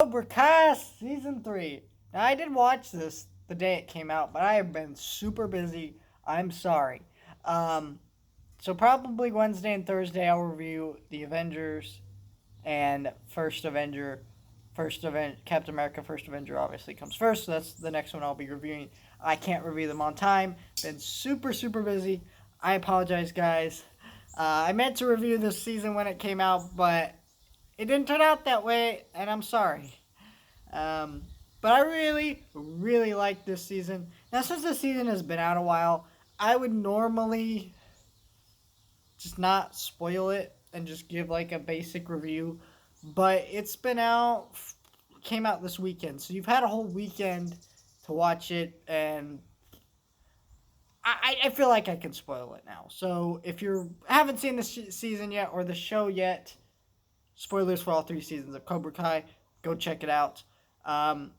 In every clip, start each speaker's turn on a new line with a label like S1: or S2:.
S1: Cobra Kai Season 3. Now, I did watch this the day it came out, but I have been super busy. I'm sorry. Um, so, probably Wednesday and Thursday, I'll review The Avengers and First Avenger. Captain America First Avenger obviously comes first, so that's the next one I'll be reviewing. I can't review them on time. Been super, super busy. I apologize, guys. I meant to review this season when it came out, but it didn't turn out that way, and I'm sorry. Um, but I really, really like this season. Now, since the season has been out a while, I would normally just not spoil it and just give like a basic review. But it's been out, came out this weekend. So you've had a whole weekend to watch it, and I feel like I can spoil it now. So if you haven't seen this season yet or the show yet, spoilers for all three seasons of Cobra Kai, go check it out. Um,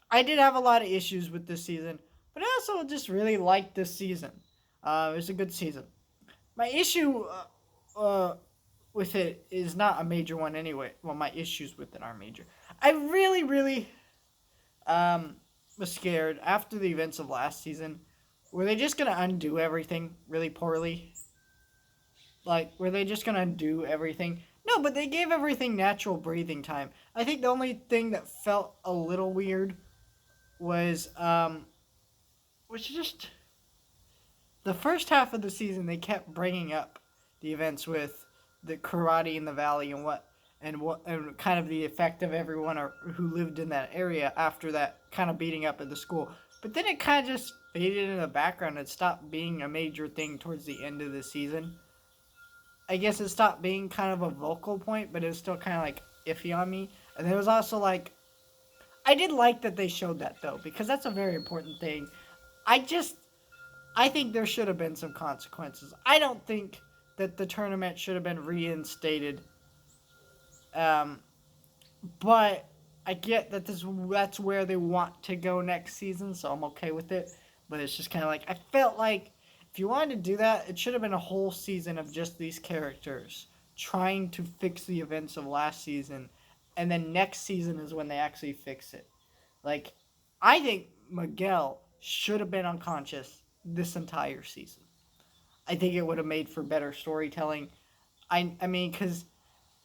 S1: I did have a lot of issues with this season, but I also just really liked this season. It was a good season. My issue with it is not a major one anyway. Well, my issues with it are major. I really, really um, was scared after the events of last season. Were they just gonna undo everything really poorly? Like, were they just gonna undo everything? No, but they gave everything natural breathing time. I think the only thing that felt a little weird was just the first half of the season. They kept bringing up the events with the karate in the valley and kind of the effect of everyone who lived in that area after that kind of beating up at the school. But then it kind of just faded in the background and stopped being a major thing towards the end of the season. I guess it stopped being kind of a vocal point, but it was still kind of like iffy on me. And there was also like, I did like that they showed that though, because that's a very important thing. I just, I think there should have been some consequences. I don't think that the tournament should have been reinstated. Um, but I get that that's where they want to go next season, so I'm okay with it. But it's just kind of like I felt like if you wanted to do that, it should have been a whole season of just these characters trying to fix the events of last season, and then next season is when they actually fix it. Like, I think Miguel should have been unconscious this entire season. I think it would have made for better storytelling. I mean, because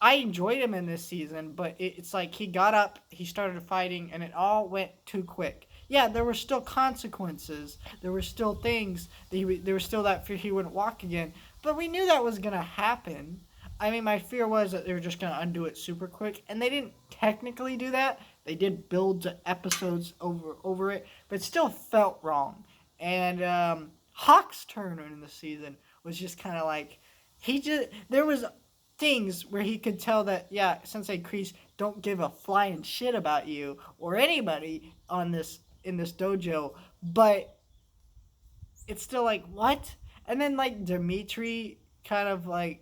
S1: I enjoyed him in this season, but it's like he got up, he started fighting, and it all went too quick. Yeah, there were still consequences. There were still things. There was still that fear he wouldn't walk again. But we knew that was going to happen. I mean, my fear was that they were just going to undo it super quick. And they didn't technically do that. They did build episodes over it. But it still felt wrong. And Hawk's turn in the season was just kind of like, there was things where he could tell that, yeah, Sensei Kreese don't give a flying shit about you or anybody in this dojo, but it's still like, what? And then like Dimitri kind of like,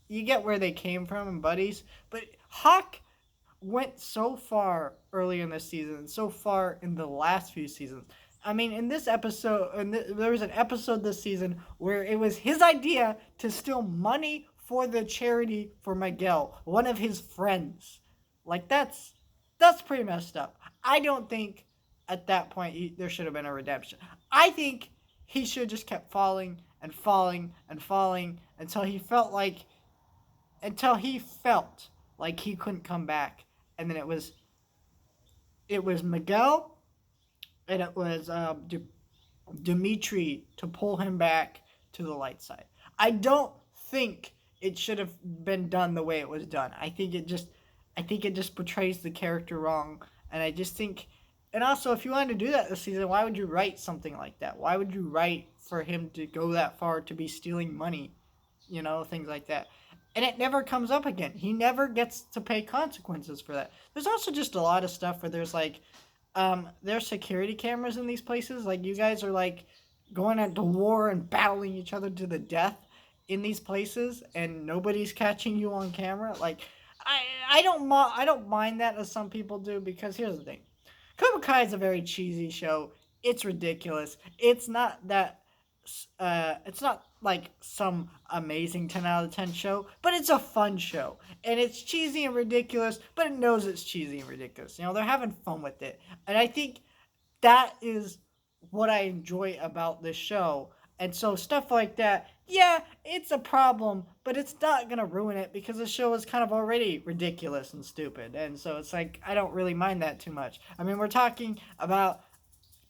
S1: you get where they came from and buddies, but Hawk went so far early in this season, so far in the last few seasons. I mean, in this episode, there was an episode this season where it was his idea to steal money for the charity for Miguel, one of his friends. Like that's pretty messed up. I don't think at that point there should have been a redemption. I think he should have just kept falling and falling and falling until he felt like he couldn't come back, and then it was Miguel and it was Dimitri to pull him back to the light side. I don't think it should have been done the way it was done. I think it just portrays the character wrong, and I just think, and also if you wanted to do that this season, why would you write something like that? Why would you write for him to go that far to be stealing money, things like that? And it never comes up again. He never gets to pay consequences for that. There's also just a lot of stuff where there's like there's security cameras in these places. Like, you guys are like going into war and battling each other to the death in these places, and nobody's catching you on camera. Like, I don't mind that as some people do, because here's the thing: Cobra Kai is a very cheesy show. It's ridiculous. It's not like some amazing 10 out of 10 show, but it's a fun show. And it's cheesy and ridiculous, but it knows it's cheesy and ridiculous. You know, they're having fun with it. And I think that is what I enjoy about this show. And so stuff like that, yeah, it's a problem, but it's not gonna ruin it because the show is kind of already ridiculous and stupid. And so it's like I don't really mind that too much. I mean, we're talking about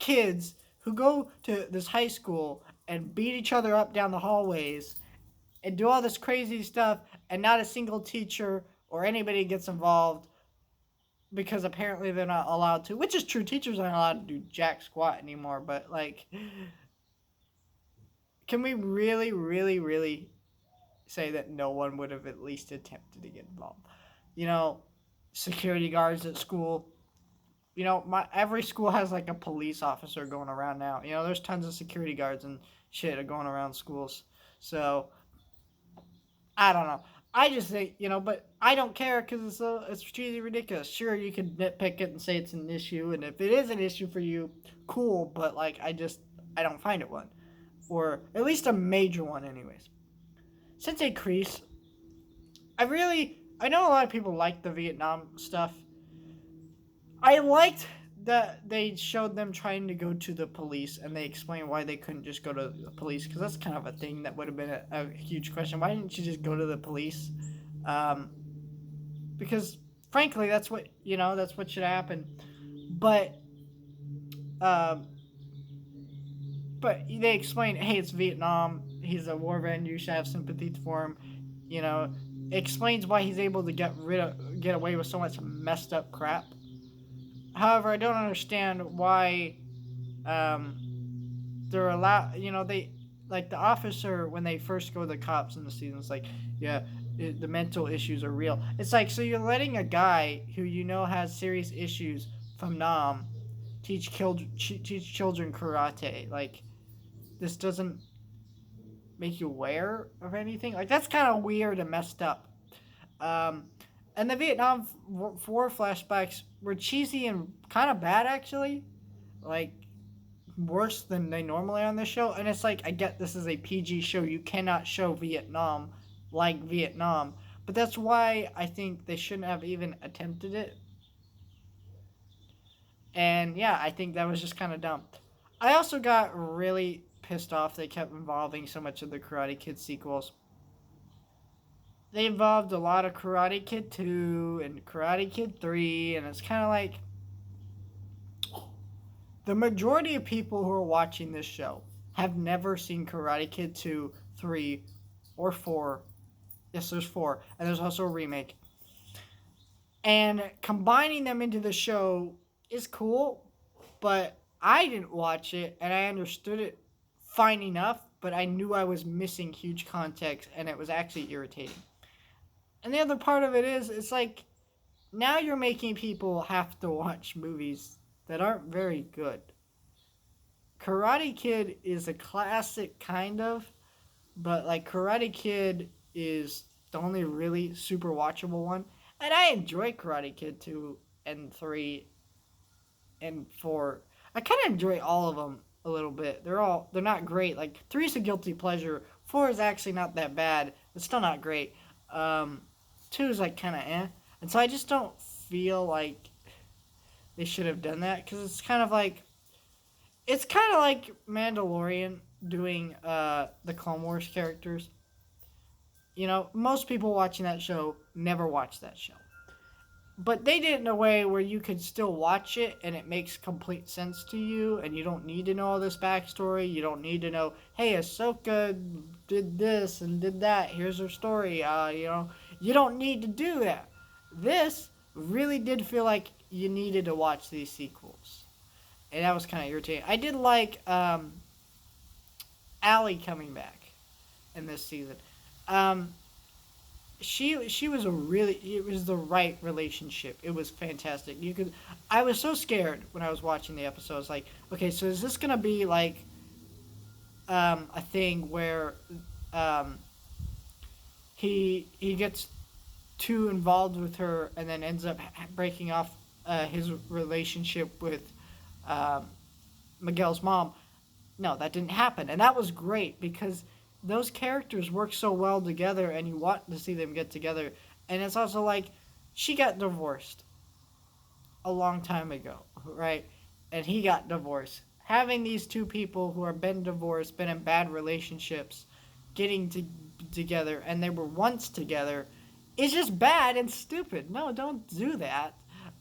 S1: kids who go to this high school and beat each other up down the hallways and do all this crazy stuff, and not a single teacher or anybody gets involved because apparently they're not allowed to, which is true. Teachers aren't allowed to do jack squat anymore, but like, can we really, really, really say that no one would have at least attempted to get involved? You know, security guards at school. You know, every school has like a police officer going around now. You know, there's tons of security guards and shit are going around schools. So I don't know. I just think, you know, but I don't care because it's cheesy ridiculous. Sure, you can nitpick it and say it's an issue, and if it is an issue for you, cool. But like, I don't find it one, or at least a major one, anyways. Since a crease, I know a lot of people like the Vietnam stuff. I liked that they showed them trying to go to the police and they explained why they couldn't just go to the police, because that's kind of a thing that would have been a huge question. Why didn't you just go to the police? Um, because frankly, that's what should happen. But um, but they explained, hey, it's Vietnam. He's a war veteran. You should have sympathy for him. You know, it explains why he's able to get away with so much messed up crap. However, I don't understand why um, they're allowed. You know, they like the officer when they first go to the cops in the season. It's like, yeah, the mental issues are real. It's like, so you're letting a guy who you know has serious issues from Nam teach children karate. Like, this doesn't make you aware of anything. Like, that's kind of weird and messed up. Um, and the Vietnam War flashbacks were cheesy and kind of bad, actually. Like, worse than they normally are on this show. And it's like, I get this is a PG show. You cannot show Vietnam like Vietnam. But that's why I think they shouldn't have even attempted it. And yeah, I think that was just kind of dumb. I also got really pissed off they kept involving so much of the Karate Kid sequels. They involved a lot of Karate Kid 2 and Karate Kid 3, and it's kind of like the majority of people who are watching this show have never seen Karate Kid 2, 3, or 4. Yes, there's 4, and there's also a remake. And combining them into the show is cool, but I didn't watch it, and I understood it fine enough, but I knew I was missing huge context, and it was actually irritating. And the other part of it is, it's like, now you're making people have to watch movies that aren't very good. Karate Kid is a classic, kind of, but like Karate Kid is the only really super watchable one. And I enjoy Karate Kid 2 and 3 and 4. I kind of enjoy all of them a little bit. They're not great. Like 3 is a guilty pleasure. 4 is actually not that bad. It's still not great. 2 is like kind of eh. And so I just don't feel like they should have done that, because it's kind of like Mandalorian doing the Clone Wars characters. You know, most people watching that show never watched that show. But they did it in a way where you could still watch it and it makes complete sense to you, and you don't need to know all this backstory. You don't need to know, hey, Ahsoka did this and did that. Here's her story. You know, you don't need to do that. This really did feel like you needed to watch these sequels. And that was kind of irritating. I did like Allie coming back in this season. She was it was the right relationship. It was fantastic. I was so scared when I was watching the episode. I was like, okay, so is this gonna be like a thing where he gets too involved with her and then ends up breaking off his relationship with Miguel's mom? No, that didn't happen, and that was great, because those characters work so well together, and you want to see them get together. And it's also like she got divorced a long time ago, right? And he got divorced. Having these two people who have been divorced, been in bad relationships, getting together, and they were once together, is just bad and stupid. No, don't do that.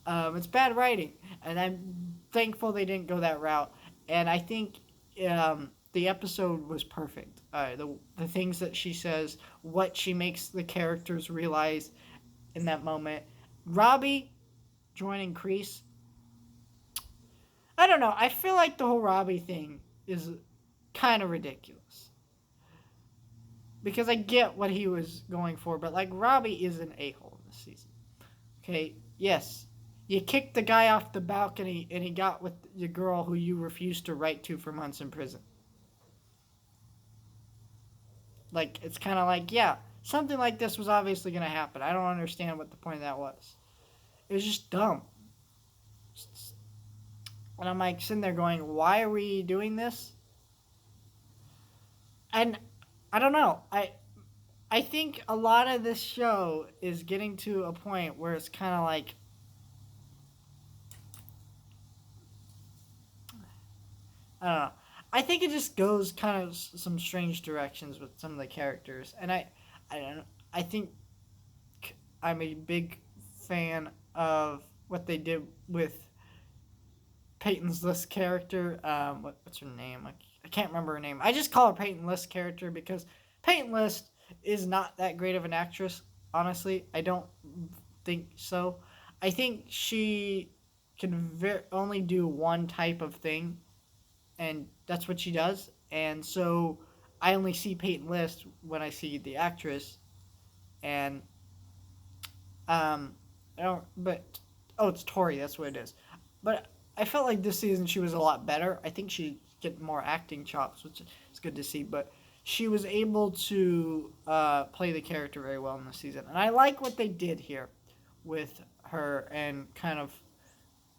S1: It's bad writing, and I'm thankful they didn't go that route. And I think the episode was perfect. The things that she says, what she makes the characters realize in that moment. Robbie joining Kreese, I don't know. I feel like the whole Robbie thing is kind of ridiculous. Because I get what he was going for, but like Robbie is an a-hole in this season. Okay, yes. You kicked the guy off the balcony and he got with the girl who you refused to write to for months in prison. Like, it's kind of like, yeah, something like this was obviously going to happen. I don't understand what the point of that was. It was just dumb. And I'm like sitting there going, why are we doing this? And I don't know. I think a lot of this show is getting to a point where it's kind of like, I don't know. I think it just goes kind of some strange directions with some of the characters, and I don't know. I think I'm a big fan of what they did with Peyton's List character. What's her name? I can't remember her name. I just call her Peyton List character because Peyton List is not that great of an actress. Honestly, I don't think so. I think she can only do one type of thing, and that's what she does. And so I only see Peyton List when I see the actress, and I don't. But it's Tori. That's what it is. But I felt like this season she was a lot better. I think she get more acting chops, which is good to see. But she was able to play the character very well in this season, and I like what they did here with her and kind of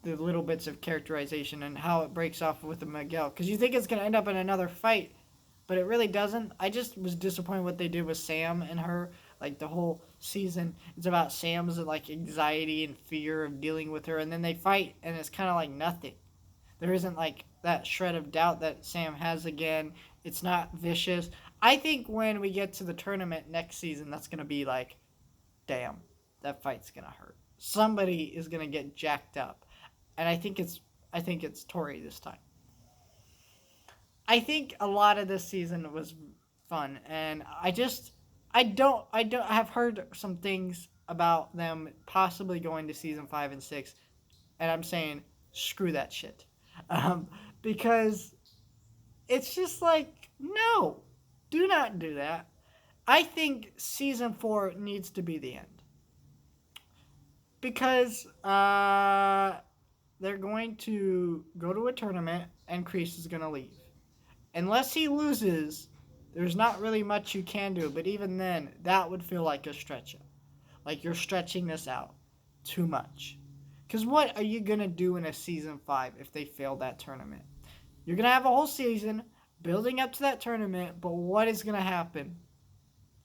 S1: the little bits of characterization and how it breaks off with the Miguel. Because you think it's going to end up in another fight, but it really doesn't. I just was disappointed what they did with Sam and her. Like the whole season, it's about Sam's like anxiety and fear of dealing with her, and then they fight, and it's kind of like nothing. There isn't like that shred of doubt that Sam has again. It's not vicious. I think when we get to the tournament next season, that's going to be like, damn, that fight's going to hurt. Somebody is going to get jacked up. And I think it's Tori this time. I think a lot of this season was fun, and I have heard some things about them possibly going to season 5 and 6, and I'm saying screw that shit, because it's just like, no, do not do that. I think season 4 needs to be the end, because they're going to go to a tournament and Kreese is going to leave. Unless he loses, there's not really much you can do. But even then, that would feel like a stretch up. Like you're stretching this out too much. Because what are you going to do in a season 5 if they fail that tournament? You're going to have a whole season building up to that tournament, but what is going to happen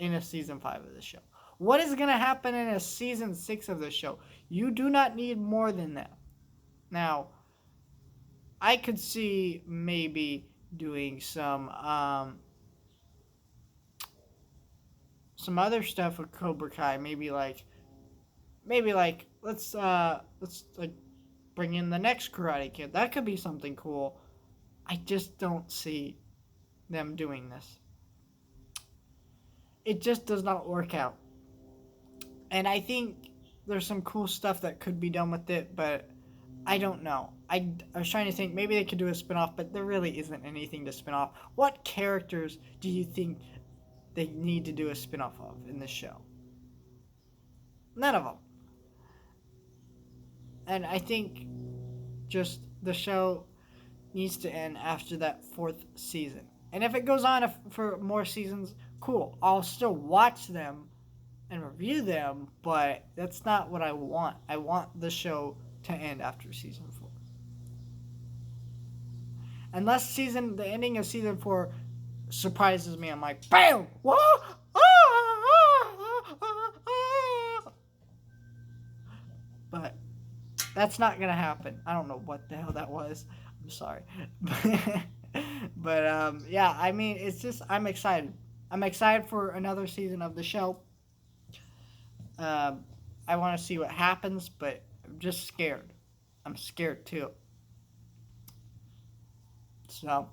S1: in a season 5 of the show? What is going to happen in a season 6 of the show? You do not need more than that. Now, I could see maybe doing some other stuff with Cobra Kai. Maybe like let's like bring in the next Karate Kid. That could be something cool. I just don't see them doing this. It just does not work out. And I think there's some cool stuff that could be done with it, but I don't know. I was trying to think, maybe they could do a spinoff, but there really isn't anything to spin off. What characters do you think they need to do a spinoff of in this show? None of them. And I think just the show needs to end after that 4th season. And if it goes on for more seasons, cool. I'll still watch them and review them, but that's not what I want. I want the show to end after season 4. Unless the ending of season 4 surprises me. I'm like, bam! Whoa! But that's not gonna happen. I don't know what the hell that was. I'm sorry. But yeah, I mean, it's just I'm excited. I'm excited for another season of the show. Um, I want to see what happens, but I'm just scared. I'm scared too. So